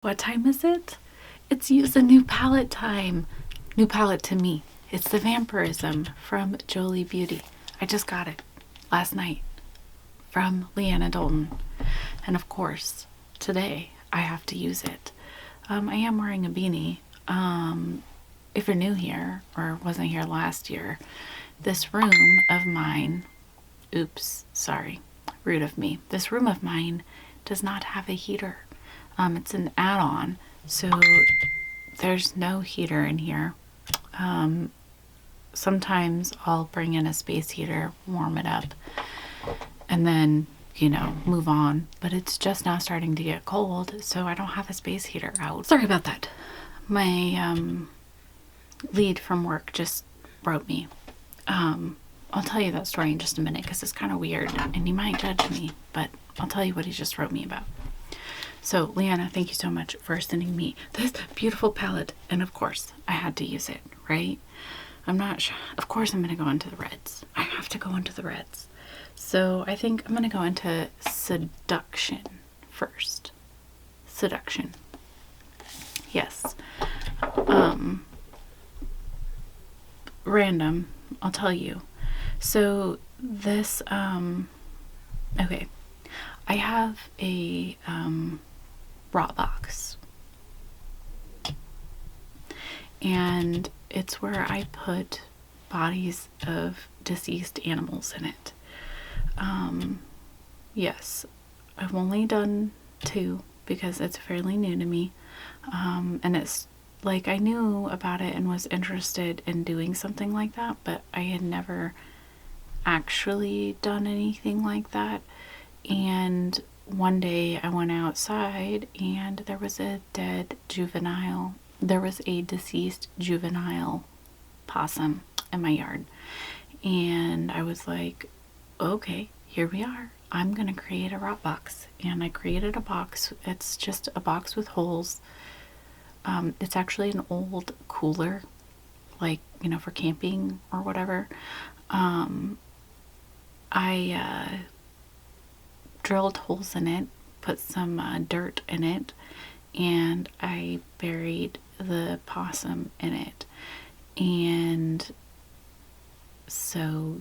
What time is it? It's use a new palette time. New palette to me. It's the Vampirism from Jolie Beauty. I just got it last night from Leanna Dolton. And of course, today I have to use it. I am wearing a beanie. If you're new here or wasn't here last year, this room of mine, oops, sorry, rude of me. This room of mine does not have a heater. It's an add-on, so there's no heater in here. Sometimes I'll bring in a space heater, warm it up, and then, move on. But it's just now starting to get cold, so I don't have a space heater out. Sorry about that. My lead from work just wrote me. I'll tell you that story in just a minute because it's kind of weird and you might judge me, but I'll tell you what he just wrote me about. So, Leanna, thank you so much for sending me this beautiful palette. And of course, I had to use it, right? I'm not sure. Of course, I'm going to go into the reds. I have to go into the reds. So, I think I'm going to go into Seduction first. Seduction. Yes. Random, I'll tell you. So, this, okay. I have a, rot box, and it's where I put bodies of deceased animals in it. Yes, I've only done 2 because it's fairly new to me, and it's like I knew about it and was interested in doing something like that, but I had never actually done anything like that. And one day I went outside and there was a deceased juvenile possum in my yard. And I was like, okay, here we are. I'm going to create a rot box. And I created a box. It's just a box with holes. It's actually an old cooler, like, for camping or whatever. I drilled holes in it, put some dirt in it, and I buried the possum in it. And so,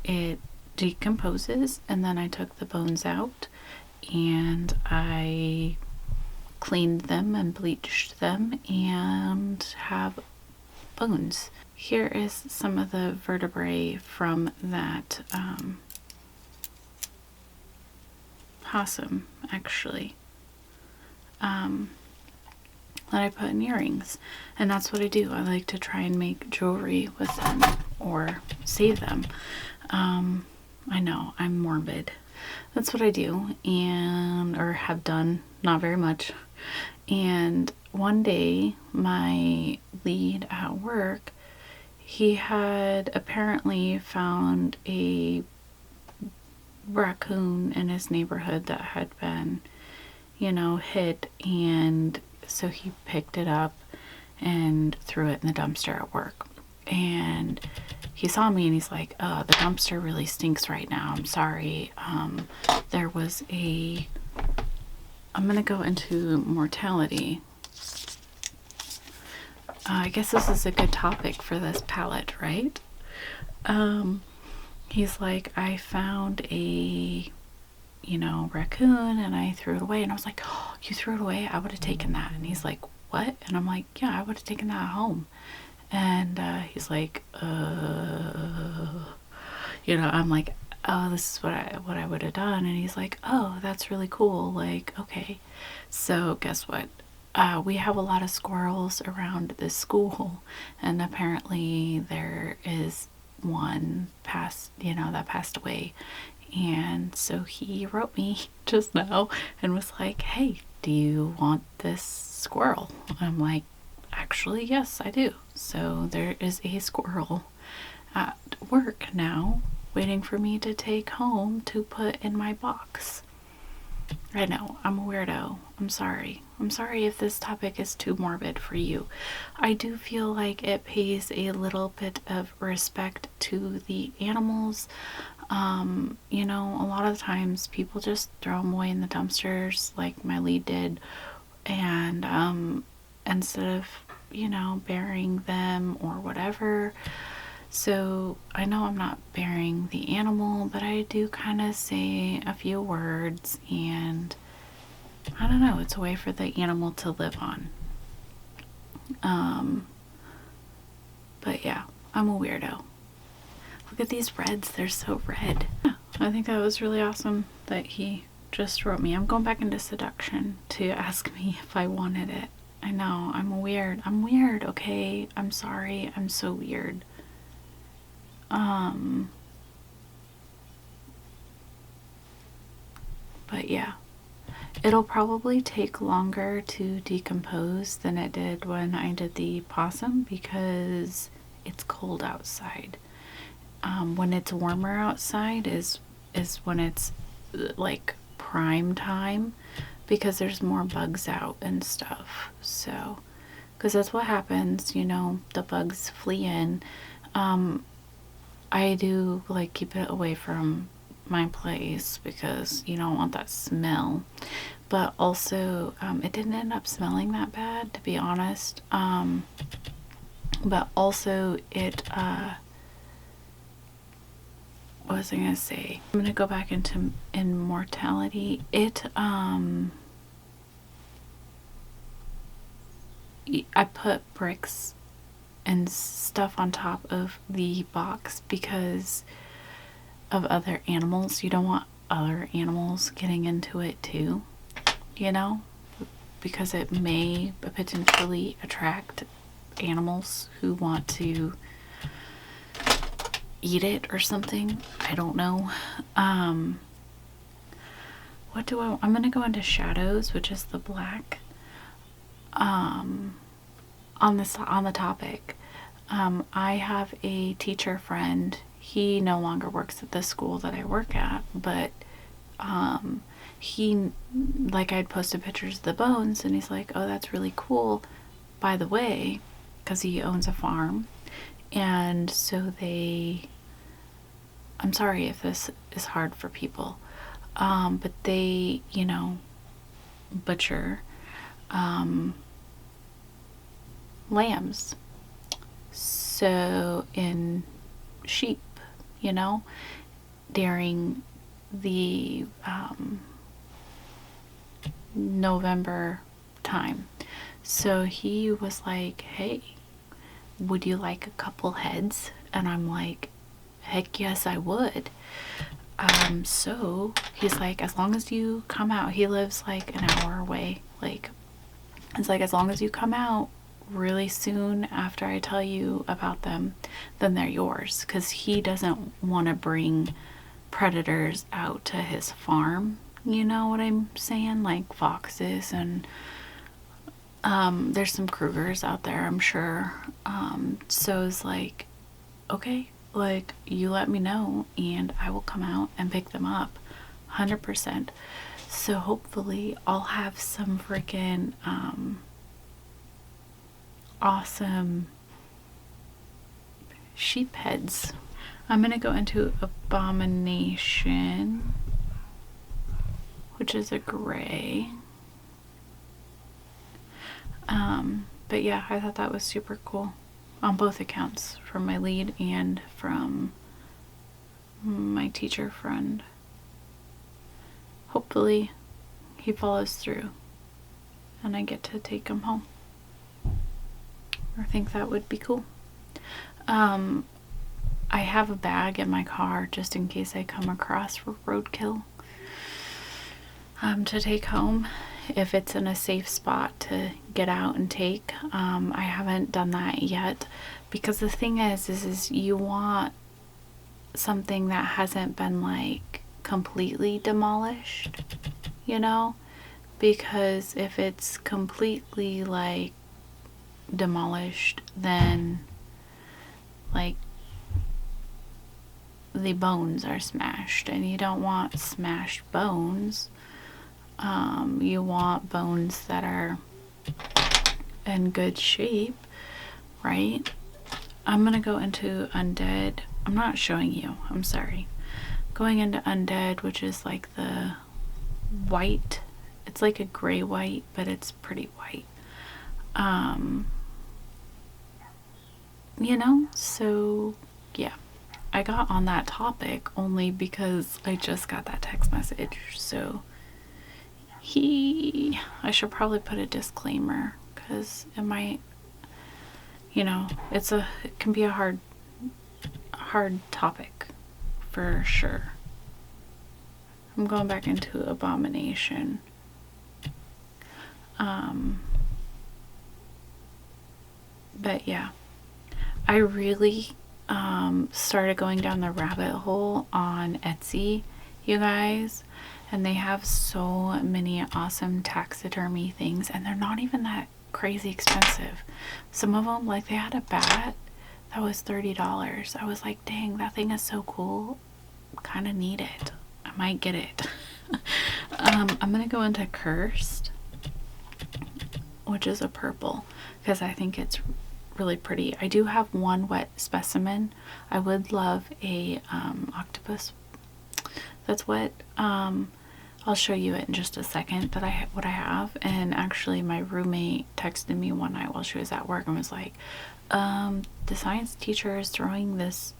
it decomposes, and then I took the bones out and I cleaned them and bleached them and have bones. Here is some of the vertebrae from that possum, actually, that I put in earrings. And that's what I do. I like to try and make jewelry with them or save them. I know, I'm morbid. That's what I do, or have done, not very much. And one day, my lead at work, he had apparently found a raccoon in his neighborhood that had been, hit, and so he picked it up and threw it in the dumpster at work. And he saw me and he's like, the dumpster really stinks right now. I'm sorry. I'm gonna go into mortality. I guess this is a good topic for this palette, right? He's like, I found a, raccoon and I threw it away. And I was like, oh, you threw it away? I would have taken that. And he's like, what? And I'm like, yeah, I would have taken that home. And he's like, I'm like, oh, this is what I would have done. And he's like, oh, that's really cool. Like, okay. So guess what? We have a lot of squirrels around this school, and apparently there is one that passed away. And so he wrote me just now and was like, hey, do you want this squirrel? I'm like, actually, yes, I do. So there is a squirrel at work now waiting for me to take home to put in my box. I know, I'm a weirdo. I'm sorry. I'm sorry if this topic is too morbid for you. I do feel like it pays a little bit of respect to the animals. You know, a lot of times people just throw them away in the dumpsters like my lead did, and instead of, you know, burying them or whatever. So I know I'm not burying the animal, but I do kind of say a few words, and I don't know, it's a way for the animal to live on. But yeah, I'm a weirdo. Look at these reds, they're so red. Yeah, I think that was really awesome that he just wrote me. I'm going back into seduction to ask me if I wanted it. I know, I'm weird. I'm weird, okay? I'm sorry, I'm so weird. But yeah, it'll probably take longer to decompose than it did when I did the possum because it's cold outside. When it's warmer outside is when it's like prime time because there's more bugs out and stuff. So, because that's what happens, you know, the bugs flee in. I do like keep it away from my place because you don't want that smell. But also, it didn't end up smelling that bad, to be honest. But also, what was I gonna say? I'm gonna go back into immortality. I put bricks and stuff on top of the box because of other animals. You don't want other animals getting into it too, you know, because it may potentially attract animals who want to eat it or something. I don't know. What do I'm gonna go into shadows, which is the black. On the topic, I have a teacher friend. He no longer works at the school that I work at, but he, like, I'd posted pictures of the bones, and he's like, "Oh, that's really cool, by the way," because he owns a farm, and so I'm sorry if this is hard for people, but they, you know, butcher lambs. So in sheep, you know, during the November time. So he was like, "Hey, would you like a couple heads?" And I'm like, "Heck yes, I would." So he's like, "As long as you come out," he lives like an hour away. Like, it's like, "As long as you come out really soon after I tell you about them, then they're yours." Because he doesn't want to bring predators out to his farm. You know what I'm saying? Like foxes and there's some Krugers out there, I'm sure. So it's like, okay, like, you let me know and I will come out and pick them up 100%. So hopefully I'll have some freaking awesome sheep heads. I'm gonna go into Abomination, which is a gray. But yeah, I thought that was super cool on both accounts, from my lead and from my teacher friend. Hopefully he follows through and I get to take him home. I think that would be cool. I have a bag in my car just in case I come across roadkill to take home, if it's in a safe spot to get out and take. I haven't done that yet because the thing is you want something that hasn't been like completely demolished, you know, because if it's completely like demolished, then like the bones are smashed, and you don't want smashed bones. You want bones that are in good shape, right? I'm gonna go into undead. I'm not showing you, I'm sorry. going into undead, which is like the white. It's like a gray white, but it's pretty white. You know, so yeah, I got on that topic only because I just got that text message. So I should probably put a disclaimer because it might, you know, it can be a hard topic for sure. I'm going back into Abomination. But yeah, I really started going down the rabbit hole on Etsy, you guys, and they have so many awesome taxidermy things, and they're not even that crazy expensive. Some of them, like they had a bat that was $30. I was like, dang, that thing is so cool. Kind of need it. I might get it. I'm gonna go into Cursed, which is a purple, because I think it's really pretty. I do have one wet specimen. I would love a octopus that's wet. I'll show you it in just a second that what I have. And actually my roommate texted me one night while she was at work and was like, the science teacher is throwing this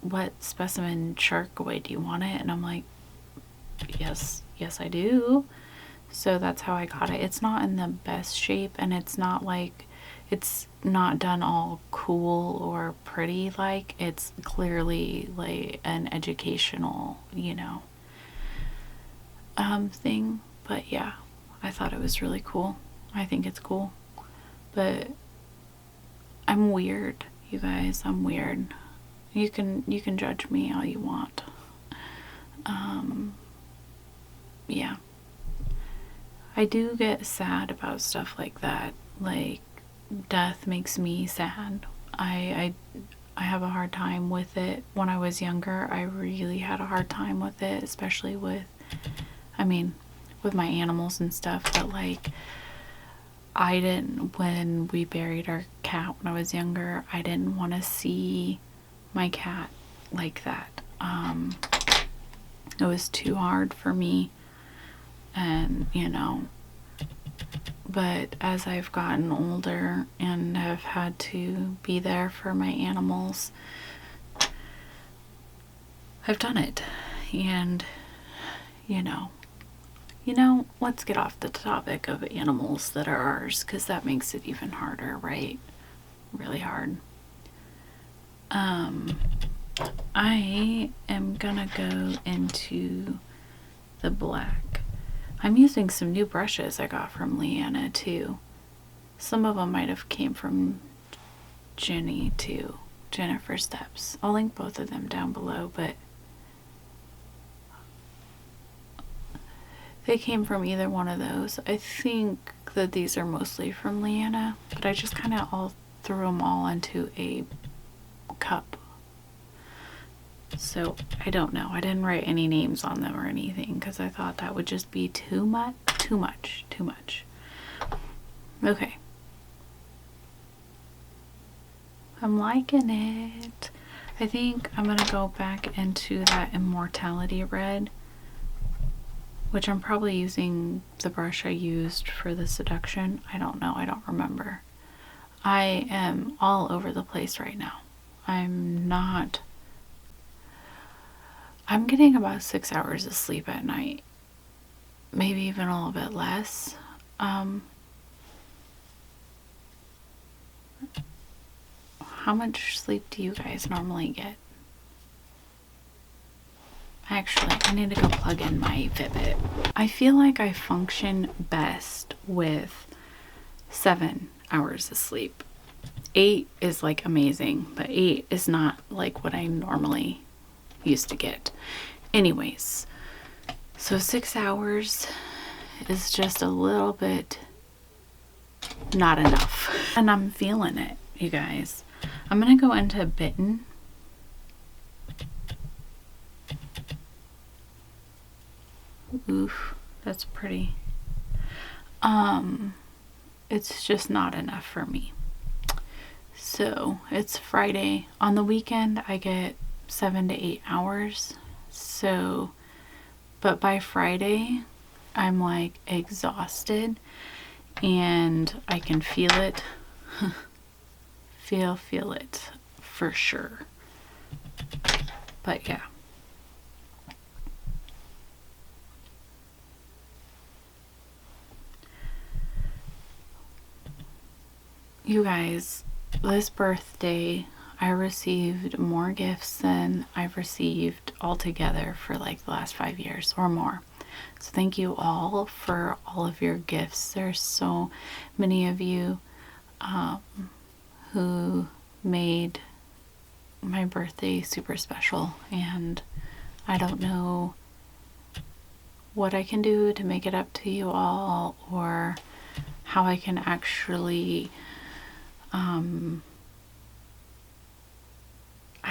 wet specimen shark away. Do you want it? And I'm like, yes I do. So that's how I got it. It's not in the best shape, and it's not like, it's not done all cool or pretty. Like, it's clearly like an educational, you know, thing. But yeah, I thought it was really cool. I think it's cool, but I'm weird, you guys. I'm weird. You can judge me all you want. Yeah, I do get sad about stuff like that. Like, death makes me sad. I have a hard time with it. When I was younger, I really had a hard time with it, especially with, I mean, with my animals and stuff. But like, when we buried our cat when I was younger, I didn't want to see my cat like that. It was too hard for me, and you know, but as I've gotten older and have had to be there for my animals, I've done it. And you know, let's get off the topic of animals that are ours, because that makes it even harder, right? Really hard. I am gonna go into the black. I'm using some new brushes I got from Leanna too. Some of them might have came from Jenny too. Jennifer Steps. I'll link both of them down below, but they came from either one of those. I think that these are mostly from Leanna, but I just kind of all threw them all into a cup. So I don't know. I didn't write any names on them or anything because I thought that would just be too much. Okay. I'm liking it. I think I'm gonna go back into that Immortality red, which I'm probably using the brush I used for the Seduction. I don't know. I don't remember. I am all over the place right now. I'm getting about 6 hours of sleep at night. Maybe even a little bit less. How much sleep do you guys normally get? Actually, I need to go plug in my Fitbit. I feel like I function best with 7 hours of sleep. 8 is like amazing, but 8 is not like what I normally used to get. Anyways, so 6 hours is just a little bit not enough. And I'm feeling it, you guys. I'm gonna go into Bitten. Oof, that's pretty. It's just not enough for me. So it's Friday. On the weekend I get 7 to 8 hours. So, but by Friday, I'm like exhausted and I can feel it. feel it for sure. But yeah. You guys, this birthday, I received more gifts than I've received altogether for like the last 5 years or more. So thank you all for all of your gifts. There's so many of you who made my birthday super special, and I don't know what I can do to make it up to you all, or how I can actually I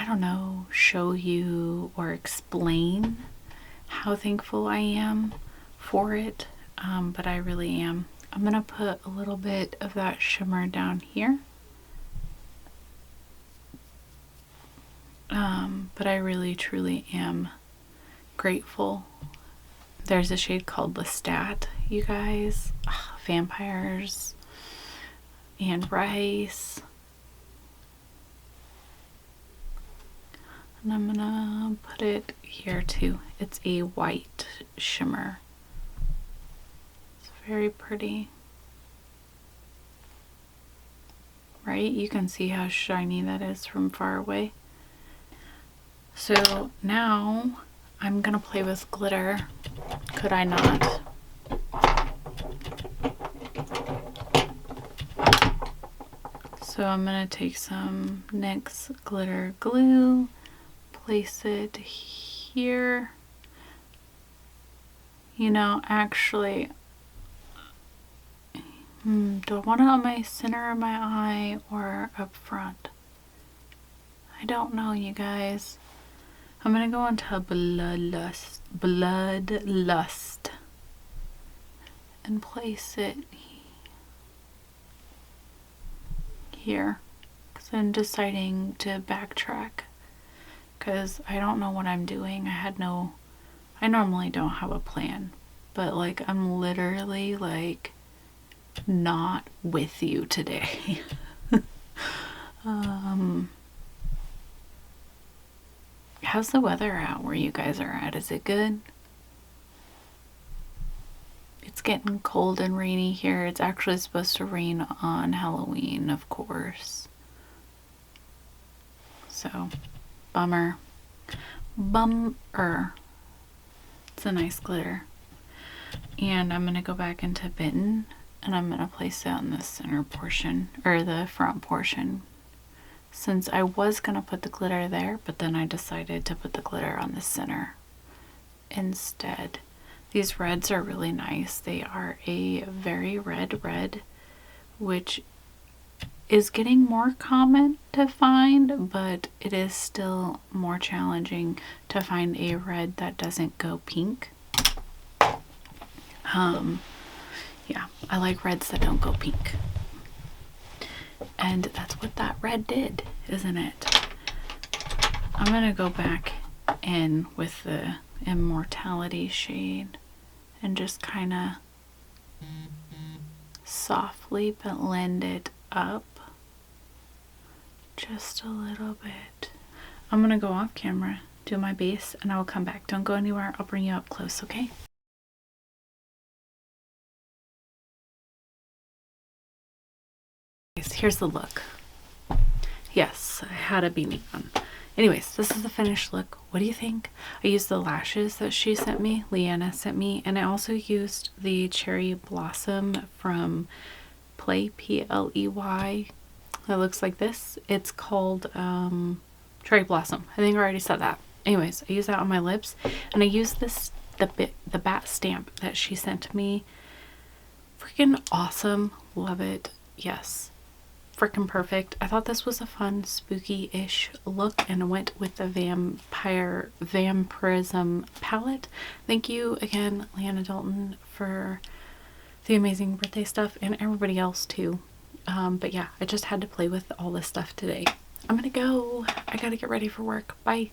don't know, show you or explain how thankful I am for it, but I really am. I'm gonna put a little bit of that shimmer down here, but I really truly am grateful. There's a shade called Lestat, you guys. Vampires and rice. And I'm gonna put it here too. It's a white shimmer. It's very pretty. Right? You can see how shiny that is from far away. So now I'm gonna play with glitter. Could I not? So I'm gonna take some NYX glitter glue, place it here. You know, actually, do I want it on my center of my eye or up front? I don't know, you guys. I'm gonna go into Bloodlust, and place it here, because I'm deciding to backtrack, because I don't know what I'm doing. I normally don't have a plan, but like I'm literally like not with you today. How's the weather out where you guys are at? Is it good? It's getting cold and rainy here. It's actually supposed to rain on Halloween, of course. So, bummer. Bummer. It's a nice glitter. And I'm going to go back into Bitten, and I'm going to place it on the center portion, or the front portion. Since I was going to put the glitter there, but then I decided to put the glitter on the center instead. These reds are really nice. They are a very red, which is getting more common to find, but it is still more challenging to find a red that doesn't go pink. Yeah, I like reds that don't go pink. And that's what that red did, isn't it? I'm gonna go back in with the Immortality shade and just kind of softly blend it up just a little bit. I'm gonna go off camera, do my base, and I will come back. Don't go anywhere. I'll bring you up close, okay? Here's the look. Yes, I had a beanie on. Anyways, this is the finished look. What do you think? I used the lashes that she sent me, Leanna sent me, and I also used the Cherry Blossom from Play, Pley. It looks like this. It's called Cherry Blossom. I think I already said that. Anyways, I used that on my lips, and I used this the bat stamp that she sent me. Freaking awesome. Love it. Yes. Freaking perfect. I thought this was a fun spooky-ish look, and I went with the Vampirism palette. Thank you again, Leanna Dalton, for the amazing birthday stuff, and everybody else too. But yeah, I just had to play with all this stuff today. I'm gonna go. I gotta get ready for work. Bye.